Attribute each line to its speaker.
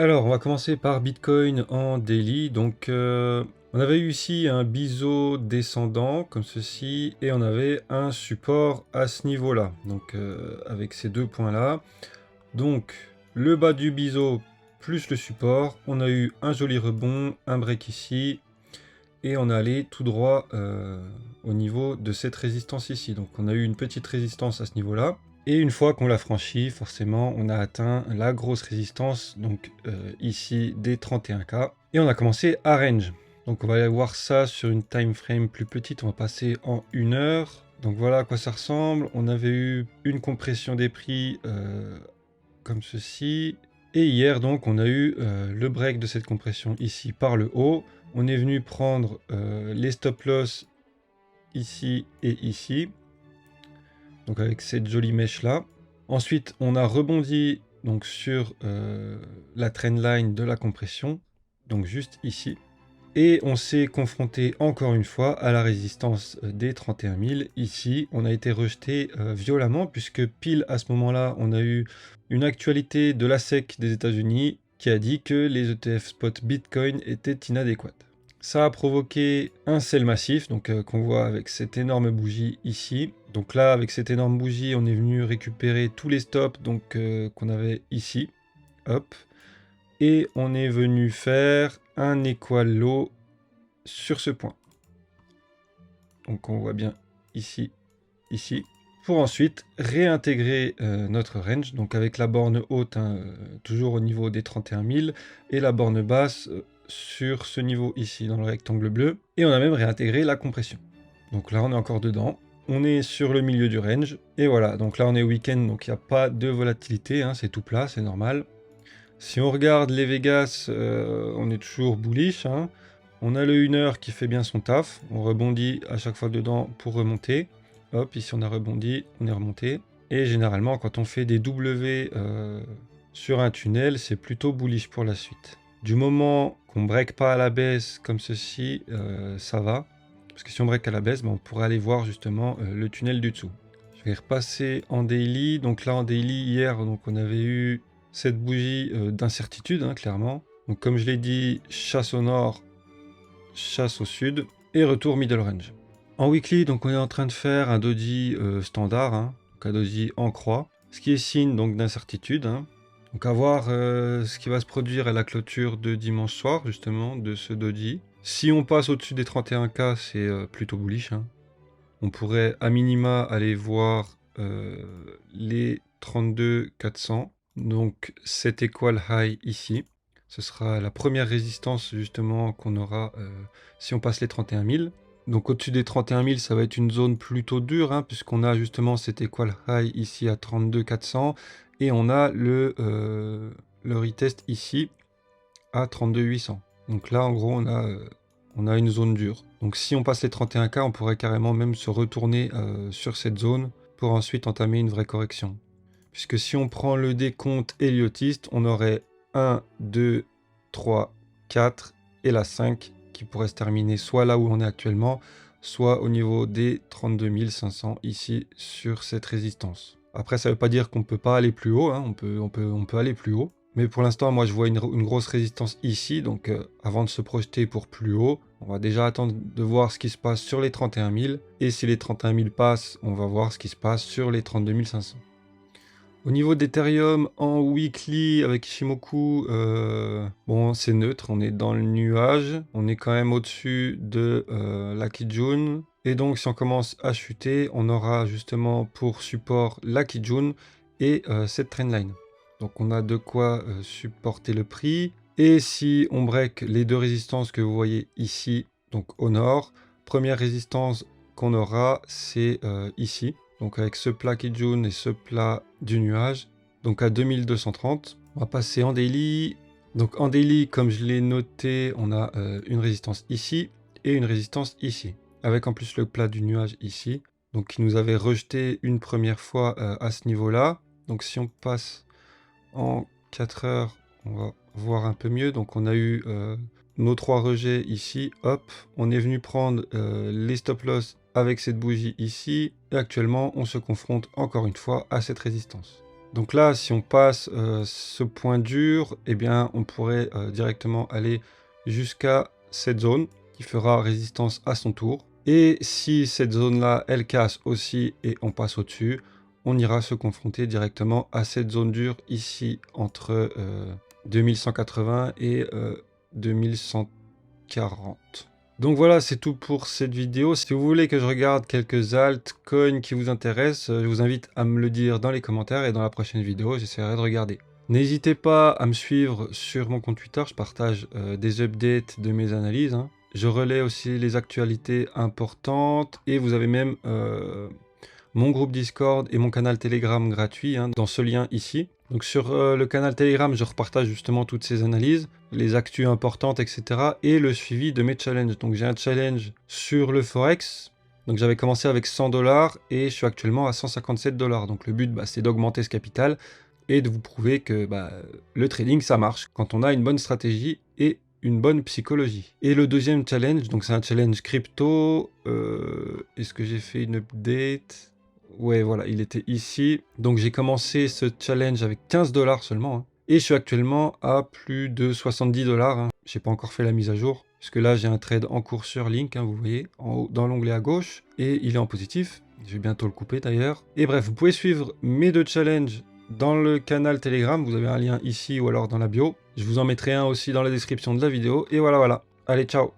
Speaker 1: Alors, on va commencer par Bitcoin en daily. Donc, on avait eu ici un biseau descendant comme ceci et on avait un support à ce niveau-là. Donc, avec ces deux points-là. Donc, le bas du biseau plus le support, on a eu un joli rebond, un break ici et on est allé tout droit au niveau de cette résistance ici. Donc, on a eu une petite résistance à ce niveau-là. Et une fois qu'on l'a franchi, forcément, on a atteint la grosse résistance, donc ici des 31K. Et on a commencé à range. Donc on va aller voir ça sur une time frame plus petite, on va passer en 1 heure. Donc voilà à quoi ça ressemble. On avait eu une compression des prix comme ceci. Et hier, donc, on a eu le break de cette compression ici par le haut. On est venu prendre les stop loss ici et ici. Donc avec cette jolie mèche là. Ensuite, on a rebondi donc sur la trendline de la compression, donc juste ici. Et on s'est confronté encore une fois à la résistance des 31 000. Ici, on a été rejeté violemment puisque pile à ce moment-là, on a eu une actualité de la SEC des États-Unis qui a dit que les ETF spot Bitcoin étaient inadéquats. Ça a provoqué un sell massif, donc qu'on voit avec cette énorme bougie ici. Donc là, avec cette énorme bougie, on est venu récupérer tous les stops donc qu'on avait ici. Hop. Et on est venu faire un equal low sur ce point. Donc on voit bien ici, ici. Pour ensuite réintégrer notre range, donc avec la borne haute, toujours au niveau des 31 000, et la borne basse sur ce niveau ici, dans le rectangle bleu. Et on a même réintégré la compression. Donc là, on est encore dedans. On est sur le milieu du range. Et voilà, donc là, on est week-end, donc il n'y a pas de volatilité, c'est tout plat, c'est normal. Si on regarde les Vegas, on est toujours bullish. On a le 1 heure qui fait bien son taf. On rebondit à chaque fois dedans pour remonter. Hop, ici on a rebondi, on est remonté. Et généralement, quand on fait des W sur un tunnel, c'est plutôt bullish pour la suite. Du moment qu'on ne break pas à la baisse comme ceci, ça va. Parce que si on break à la baisse, on pourrait aller voir justement le tunnel du dessous. Je vais repasser en daily. Donc là, en daily, hier, donc, on avait eu cette bougie d'incertitude, clairement. Donc comme je l'ai dit, chasse au nord, chasse au sud, et retour middle range. En weekly, donc on est en train de faire un doji standard, donc un doji en croix, ce qui est signe donc d'incertitude. Donc à voir ce qui va se produire à la clôture de dimanche soir, justement, de ce doji. Si on passe au-dessus des 31K, c'est plutôt bullish. On pourrait à minima aller voir les 32 400. Donc cet equal high ici, ce sera la première résistance justement qu'on aura si on passe les 31 000. Donc au-dessus des 31 000, ça va être une zone plutôt dure, puisqu'on a justement cet equal high ici à 32 400 et on a le retest ici à 32 800. Donc là en gros on a une zone dure. Donc si on passe les 31K, on pourrait carrément même se retourner sur cette zone pour ensuite entamer une vraie correction. Puisque si on prend le décompte héliotiste, on aurait 1, 2, 3, 4 et la 5 qui pourrait se terminer soit là où on est actuellement, soit au niveau des 32 500 ici sur cette résistance. Après, ça ne veut pas dire qu'on ne peut pas aller plus haut, on peut aller plus haut. Mais pour l'instant, moi, je vois une grosse résistance ici. Donc, avant de se projeter pour plus haut, on va déjà attendre de voir ce qui se passe sur les 31 000. Et si les 31 000 passent, on va voir ce qui se passe sur les 32 500. Au niveau d'Ethereum, en weekly avec Ishimoku, bon, c'est neutre. On est dans le nuage. On est quand même au-dessus de la Kijun. Et donc, si on commence à chuter, on aura justement pour support la Kijun et cette trendline. Donc on a de quoi supporter le prix. Et si on break les deux résistances que vous voyez ici, donc au nord, première résistance qu'on aura, c'est ici. Donc avec ce plat Kijun et ce plat du nuage, donc à 2230. On va passer en daily. Donc en daily, comme je l'ai noté, on a une résistance ici et une résistance ici. Avec en plus le plat du nuage ici. Donc qui nous avait rejeté une première fois à ce niveau-là. Donc si on passe en 4 heures, on va voir un peu mieux. Donc on a eu nos 3 rejets ici. Hop, on est venu prendre les stop loss avec cette bougie ici. Et actuellement, on se confronte encore une fois à cette résistance. Donc là, si on passe ce point dur, eh bien, on pourrait directement aller jusqu'à cette zone qui fera résistance à son tour. Et si cette zone-là, elle casse aussi et on passe au-dessus, on ira se confronter directement à cette zone dure ici entre 2180 et 2140. Donc voilà, c'est tout pour cette vidéo. Si vous voulez que je regarde quelques altcoins qui vous intéressent, je vous invite à me le dire dans les commentaires et dans la prochaine vidéo, j'essaierai de regarder. N'hésitez pas à me suivre sur mon compte Twitter, je partage des updates de mes analyses, hein. Je relais aussi les actualités importantes et vous avez même mon groupe Discord et mon canal Telegram gratuit, hein, dans ce lien ici. Donc sur le canal Telegram, je repartage justement toutes ces analyses, les actus importantes, etc. et le suivi de mes challenges. Donc j'ai un challenge sur le Forex. Donc j'avais commencé avec 100 $ et je suis actuellement à 157 $. Donc le but, c'est d'augmenter ce capital et de vous prouver que le trading, ça marche quand on a une bonne stratégie et une bonne psychologie. Et le deuxième challenge, donc c'est un challenge crypto. Est-ce que j'ai fait une update? Ouais, voilà, il était ici. Donc j'ai commencé ce challenge avec 15 $ seulement, hein. Et je suis actuellement à plus de 70 $, hein. J'ai pas encore fait la mise à jour. Parce que là, j'ai un trade en cours sur Link, hein, vous voyez, en haut, dans l'onglet à gauche. Et il est en positif. Je vais bientôt le couper d'ailleurs. Et bref, vous pouvez suivre mes deux challenges dans le canal Telegram. Vous avez un lien ici ou alors dans la bio. Je vous en mettrai un aussi dans la description de la vidéo. Et voilà, voilà. Allez, ciao!